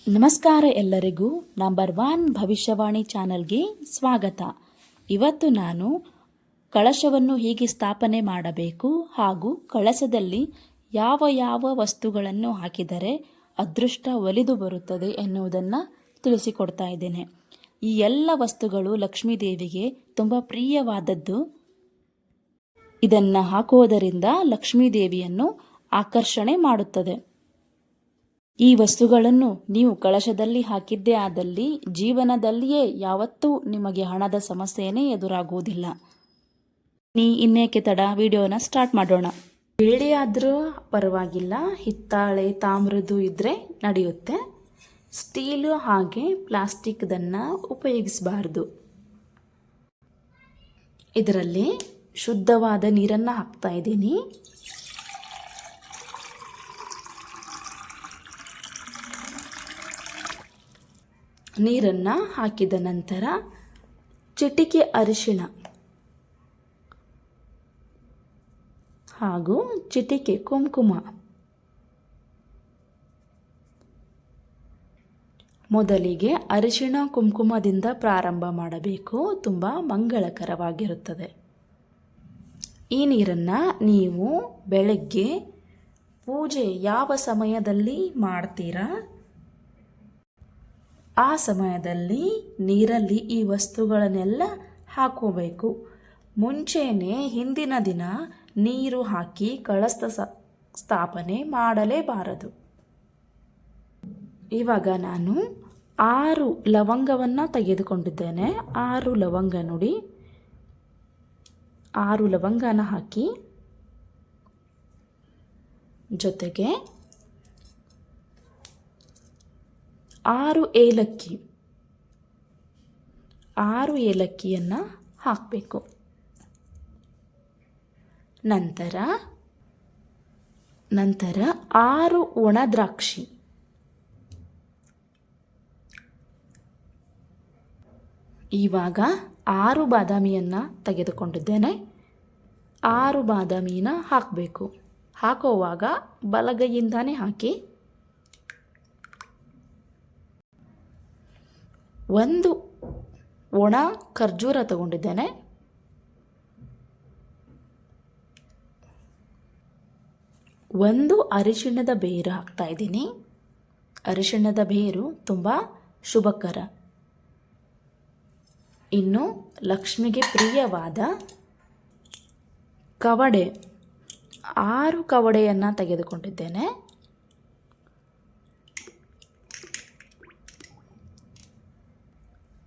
ನಮಸ್ಕಾರ ಎಲ್ಲರಿಗೂ. ನಂಬರ್ 1 ಭವಿಷ್ಯವಾಣಿ ಚಾನಲ್ಗೆ ಸ್ವಾಗತ. ಇವತ್ತು ನಾನು ಕಳಶವನ್ನು ಹೇಗೆ ಸ್ಥಾಪನೆ ಮಾಡಬೇಕು ಹಾಗೂ ಕಳಶದಲ್ಲಿ ಯಾವ ಯಾವ ವಸ್ತುಗಳನ್ನು ಹಾಕಿದರೆ ಅದೃಷ್ಟ ಒಲಿದು ಬರುತ್ತದೆ ಎನ್ನುವುದನ್ನು ತಿಳಿಸಿಕೊಡ್ತಾ ಇದ್ದೇನೆ. ಈ ಎಲ್ಲ ವಸ್ತುಗಳು ಲಕ್ಷ್ಮೀ ದೇವಿಗೆ ತುಂಬ ಪ್ರಿಯವಾದದ್ದು. ಇದನ್ನು ಹಾಕುವುದರಿಂದ ಲಕ್ಷ್ಮೀ ದೇವಿಯನ್ನು ಆಕರ್ಷಣೆ ಮಾಡುತ್ತದೆ. ಈ ವಸ್ತುಗಳನ್ನು ನೀವು ಕಳಶದಲ್ಲಿ ಹಾಕಿದ್ದೇ ಆದಲ್ಲಿ ಜೀವನದಲ್ಲಿಯೇ ಯಾವತ್ತೂ ನಿಮಗೆ ಹಣದ ಸಮಸ್ಯೆಯೇ ಎದುರಾಗುವುದಿಲ್ಲ. ಇನ್ನೇಕೆ ತಡ, ವಿಡಿಯೋನ ಸ್ಟಾರ್ಟ್ ಮಾಡೋಣ. ಬೆಳ್ಳಿ ಆದರೂ ಪರವಾಗಿಲ್ಲ, ಹಿತ್ತಾಳೆ ತಾಮ್ರದ್ದು ಇದ್ದರೆ ನಡೆಯುತ್ತೆ. ಸ್ಟೀಲು ಹಾಗೆ ಪ್ಲಾಸ್ಟಿಕ್ದನ್ನು ಉಪಯೋಗಿಸಬಾರ್ದು. ಇದರಲ್ಲಿ ಶುದ್ಧವಾದ ನೀರನ್ನು ಹಾಕ್ತಾ ಇದ್ದೀನಿ. ನೀರನ್ನು ಹಾಕಿದ ನಂತರ ಚಿಟಿಕೆ ಅರಿಶಿಣ ಹಾಗೂ ಚಿಟಿಕೆ ಕುಂಕುಮ. ಮೊದಲಿಗೆ ಅರಿಶಿಣ ಕುಂಕುಮದಿಂದ ಪ್ರಾರಂಭ ಮಾಡಬೇಕು. ತುಂಬ ಮಂಗಳಕರವಾಗಿರುತ್ತದೆ. ಈ ನೀರನ್ನು ನೀವು ಬೆಳಗ್ಗೆ ಪೂಜೆ ಯಾವ ಸಮಯದಲ್ಲಿ ಮಾಡ್ತೀರಾ ಆ ಸಮಯದಲ್ಲಿ ನೀರಲ್ಲಿ ಈ ವಸ್ತುಗಳನ್ನೆಲ್ಲ ಹಾಕೋಬೇಕು. ಮುಂಚೆನೇ ಹಿಂದಿನ ದಿನ ನೀರು ಹಾಕಿ ಕಳಶ ಸ್ಥಾಪನೆ ಮಾಡಲೇಬಾರದು. ಇವಾಗ ನಾನು 6 ಲವಂಗವನ್ನು ತೆಗೆದುಕೊಂಡಿದ್ದೇನೆ. 6 ಲವಂಗ ನೋಡಿ, 6 ಲವಂಗನ ಹಾಕಿ ಜೊತೆಗೆ 6 ಏಲಕ್ಕಿ, 6 ಏಲಕ್ಕಿಯನ್ನು ಹಾಕಬೇಕು. ನಂತರ 6 ಒಣ ದ್ರಾಕ್ಷಿ, ಇವಾಗ 6 ಬಾದಾಮಿಯನ್ನು ತೆಗೆದುಕೊಂಡಿದ್ದೇನೆ. 6 ಬಾದಾಮಿನ ಹಾಕಬೇಕು. ಹಾಕುವಾಗ ಬಲಗೈಯಿಂದಾನೇ ಹಾಕಿ. 1 ಒಣ ಖರ್ಜೂರ ತಗೊಂಡಿದ್ದೇನೆ. 1 ಅರಿಶಿಣದ ಬೇರು ಹಾಕ್ತಾ ಇದ್ದೀನಿ. ಅರಿಶಿಣದ ಬೇರು ತುಂಬ ಶುಭಕರ. ಇನ್ನು ಲಕ್ಷ್ಮಿಗೆ ಪ್ರಿಯವಾದ ಕವಡೆ, 6 ಕವಡೆಯನ್ನು ತೆಗೆದುಕೊಂಡಿದ್ದೇನೆ.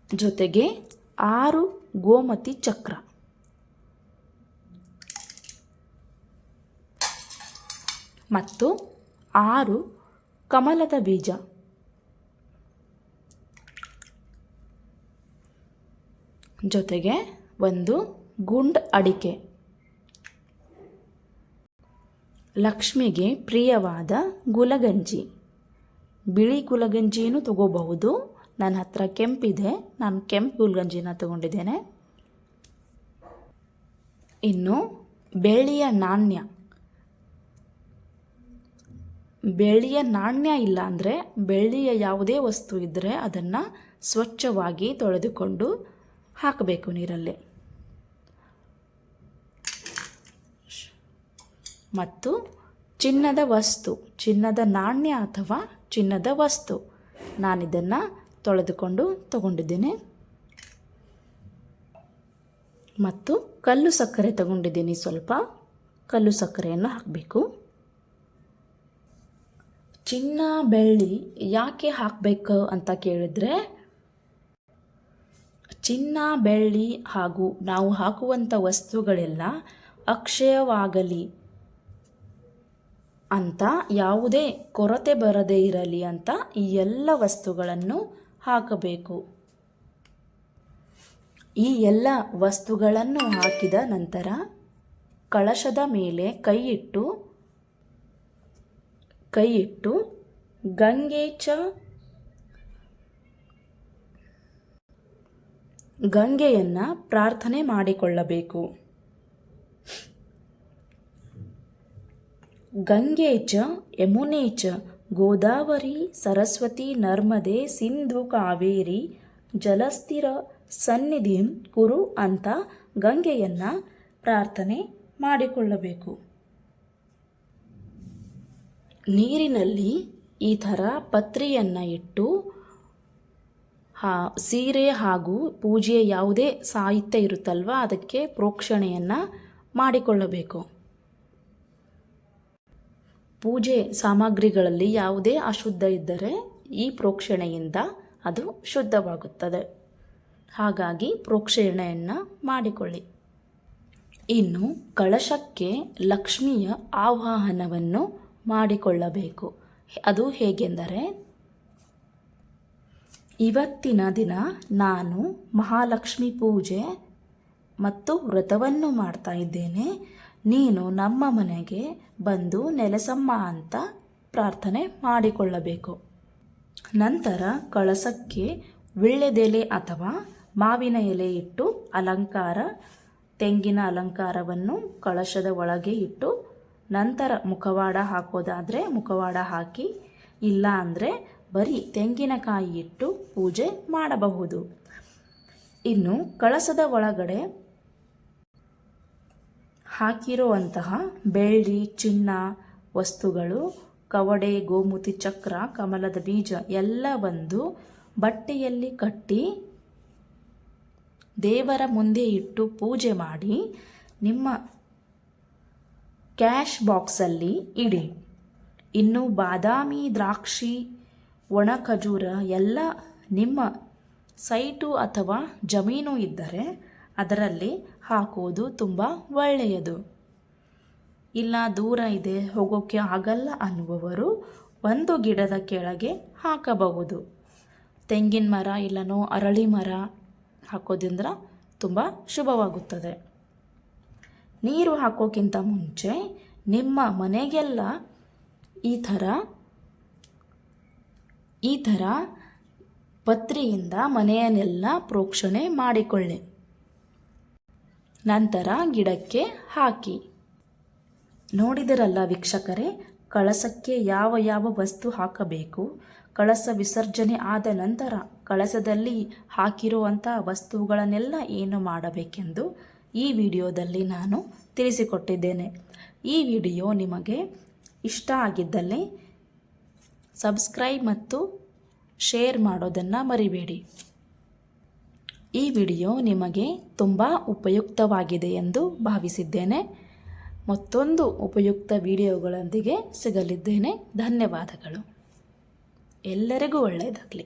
ಜೊತೆಗೆ 6 ಗೋಮತಿ ಚಕ್ರ, ಮತ್ತು 6 ಕಮಲದ ಬೀಜ, ಜೊತೆಗೆ 1 ಗುಂಡ್ ಅಡಿಕೆ. ಲಕ್ಷ್ಮಿಗೆ ಪ್ರಿಯವಾದ ಗುಲಗಂಜಿ, ಬಿಳಿ ಗುಲಗಂಜಿಯನ್ನು ತಗೋಬಹುದು. ನನ್ನ ಹತ್ರ ಕೆಂಪಿದೆ, ನಾನು ಕೆಂಪು ಗುಲಗಂಜಿನ ತಗೊಂಡಿದ್ದೇನೆ. ಇನ್ನು ಬೆಳ್ಳಿಯ ನಾಣ್ಯ, ಬೆಳ್ಳಿಯ ನಾಣ್ಯ ಇಲ್ಲ ಅಂದರೆ ಬೆಳ್ಳಿಯ ಯಾವುದೇ ವಸ್ತು ಇದ್ದರೆ ಅದನ್ನು ಸ್ವಚ್ಛವಾಗಿ ತೊಳೆದುಕೊಂಡು ಹಾಕಬೇಕು ನೀರಲ್ಲಿ. ಮತ್ತು ಚಿನ್ನದ ವಸ್ತು, ಚಿನ್ನದ ನಾಣ್ಯ ಅಥವಾ ಚಿನ್ನದ ವಸ್ತು, ನಾನಿದನ್ನು ತೊಳೆದುಕೊಂಡು ತಗೊಂಡಿದ್ದೀನಿ. ಮತ್ತು ಕಲ್ಲು ಸಕ್ಕರೆ ತಗೊಂಡಿದ್ದೀನಿ. ಸ್ವಲ್ಪ ಕಲ್ಲು ಸಕ್ಕರೆಯನ್ನು ಹಾಕಬೇಕು. ಚಿನ್ನ ಬೆಳ್ಳಿ ಯಾಕೆ ಹಾಕಬೇಕು ಅಂತ ಕೇಳಿದರೆ, ಚಿನ್ನ ಬೆಳ್ಳಿ ಹಾಗೂ ನಾವು ಹಾಕುವಂಥ ವಸ್ತುಗಳೆಲ್ಲ ಅಕ್ಷಯವಾಗಲಿ ಅಂತ, ಯಾವುದೇ ಕೊರತೆ ಬರದೇ ಇರಲಿ ಅಂತ ಈ ಎಲ್ಲ ವಸ್ತುಗಳನ್ನು ಹಾಕಬೇಕು. ಈ ಎಲ್ಲ ವಸ್ತುಗಳನ್ನು ಹಾಕಿದ ನಂತರ ಕಳಶದ ಮೇಲೆ ಕೈ ಇಟ್ಟು ಗಂಗೆಯನ್ನು ಪ್ರಾರ್ಥನೆ ಮಾಡಿಕೊಳ್ಳಬೇಕು. ಗಂಗೆ ಚ ಯಮುನೆ ಚ ಗೋದಾವರಿ ಸರಸ್ವತಿ ನರ್ಮದೆ ಸಿಂಧು ಕಾವೇರಿ ಜಲಸ್ಥಿರ ಸನ್ನಿಧಿಂ ಕುರು ಅಂತ ಗಂಗೆಯನ್ನು ಪ್ರಾರ್ಥನೆ ಮಾಡಿಕೊಳ್ಳಬೇಕು. ನೀರಿನಲ್ಲಿ ಈ ಥರ ಪತ್ರಿಯನ್ನು ಇಟ್ಟು ಸೀರೆ ಹಾಗೂ ಪೂಜೆಯ ಯಾವುದೇ ಸಾಹಿತ್ಯ ಇರುತ್ತಲ್ವ ಅದಕ್ಕೆ ಪ್ರೋಕ್ಷಣೆಯನ್ನು ಮಾಡಿಕೊಳ್ಳಬೇಕು. ಪೂಜೆ ಸಾಮಗ್ರಿಗಳಲ್ಲಿ ಯಾವುದೇ ಅಶುದ್ಧ ಇದ್ದರೆ ಈ ಪ್ರೋಕ್ಷಣೆಯಿಂದ ಅದು ಶುದ್ಧವಾಗುತ್ತದೆ. ಹಾಗಾಗಿ ಪ್ರೋಕ್ಷಣೆಯನ್ನು ಮಾಡಿಕೊಳ್ಳಿ. ಇನ್ನು ಕಳಶಕ್ಕೆ ಲಕ್ಷ್ಮಿಯ ಆವಾಹನವನ್ನು ಮಾಡಿಕೊಳ್ಳಬೇಕು. ಅದು ಹೇಗೆಂದರೆ, ಇವತ್ತಿನ ದಿನ ನಾನು ಮಹಾಲಕ್ಷ್ಮಿ ಪೂಜೆ ಮತ್ತು ವ್ರತವನ್ನು ಮಾಡ್ತಾ ಇದ್ದೇನೆ, ನೀನು ನಮ್ಮ ಮನೆಗೆ ಬಂದು ನೆಲೆಸಮ್ಮ ಅಂತ ಪ್ರಾರ್ಥನೆ ಮಾಡಿಕೊಳ್ಳಬೇಕು. ನಂತರ ಕಳಸಕ್ಕೆ ವೀಳ್ಯದೆಲೆ ಅಥವಾ ಮಾವಿನ ಎಲೆ ಇಟ್ಟು ಅಲಂಕಾರ, ತೆಂಗಿನ ಅಲಂಕಾರವನ್ನು ಕಳಶದ ಒಳಗೆ ಇಟ್ಟು ನಂತರ ಮುಖವಾಡ ಹಾಕೋದಾದರೆ ಮುಖವಾಡ ಹಾಕಿ, ಇಲ್ಲ ಅಂದರೆ ಬರೀ ತೆಂಗಿನಕಾಯಿ ಇಟ್ಟು ಪೂಜೆ ಮಾಡಬಹುದು. ಇನ್ನು ಕಳಸದ ಒಳಗಡೆ ಹಾಕಿರುವಂತಹ ಬೆಳ್ಳಿ ಚಿನ್ನ ವಸ್ತುಗಳು, ಕವಡೆ, ಗೋಮೂತಿ ಚಕ್ರ, ಕಮಲದ ಬೀಜ ಎಲ್ಲ ಒಂದು ಬಟ್ಟೆಯಲ್ಲಿ ಕಟ್ಟಿ ದೇವರ ಮುಂದೆ ಇಟ್ಟು ಪೂಜೆ ಮಾಡಿ ನಿಮ್ಮ ಕ್ಯಾಶ್ ಬಾಕ್ಸಲ್ಲಿ ಇಡಿ. ಇನ್ನು ಬಾದಾಮಿ, ದ್ರಾಕ್ಷಿ, ಒಣ ಖಜೂರ ಎಲ್ಲ ನಿಮ್ಮ ಸೈಟು ಅಥವಾ ಜಮೀನು ಇದ್ದರೆ ಅದರಲ್ಲಿ ಹಾಕೋದು ತುಂಬ ಒಳ್ಳೆಯದು. ಇಲ್ಲ ದೂರ ಇದೆ ಹೋಗೋಕ್ಕೆ ಆಗಲ್ಲ ಅನ್ನುವವರು ಒಂದು ಗಿಡದ ಕೆಳಗೆ ಹಾಕಬಹುದು. ತೆಂಗಿನ ಮರ ಇಲ್ಲನೋ ಅರಳಿ ಮರ ಹಾಕೋದ್ರಿಂದ ತುಂಬ ಶುಭವಾಗುತ್ತದೆ. ನೀರು ಹಾಕೋಕ್ಕಿಂತ ಮುಂಚೆ ನಿಮ್ಮ ಮನೆಗೆಲ್ಲ ಈ ಥರ ಪತ್ರಿಯಿಂದ ಮನೆಯನ್ನೆಲ್ಲ ಪ್ರೋಕ್ಷಣೆ ಮಾಡಿಕೊಳ್ಳಿ. ನಂತರ ಗಿಡಕ್ಕೆ ಹಾಕಿ. ನೋಡಿದಿರಲ್ಲ ವೀಕ್ಷಕರೇ, ಕಳಸಕ್ಕೆ ಯಾವ ಯಾವ ವಸ್ತು ಹಾಕಬೇಕು, ಕಳಸ ವಿಸರ್ಜನೆ ಆದ ನಂತರ ಕಳಸದಲ್ಲಿ ಹಾಕಿರುವಂಥ ವಸ್ತುಗಳನ್ನೆಲ್ಲ ಏನು ಮಾಡಬೇಕೆಂದು ಈ ವಿಡಿಯೋದಲ್ಲಿ ನಾನು ತಿಳಿಸಿಕೊಟ್ಟಿದ್ದೇನೆ. ಈ ವಿಡಿಯೋ ನಿಮಗೆ ಇಷ್ಟ ಆಗಿದ್ದಲ್ಲಿ ಸಬ್ಸ್ಕ್ರೈಬ್ ಮತ್ತು ಶೇರ್ ಮಾಡೋದನ್ನು ಮರಿಬೇಡಿ. ಈ ವಿಡಿಯೋ ನಿಮಗೆ ತುಂಬ ಉಪಯುಕ್ತವಾಗಿದೆ ಎಂದು ಭಾವಿಸಿದ್ದೇನೆ. ಮತ್ತೊಂದು ಉಪಯುಕ್ತ ವಿಡಿಯೋಗಳೊಂದಿಗೆ ಸಿಗಲಿದ್ದೇನೆ. ಧನ್ಯವಾದಗಳು. ಎಲ್ಲರಿಗೂ ಒಳ್ಳೆಯದಾಗಲಿ.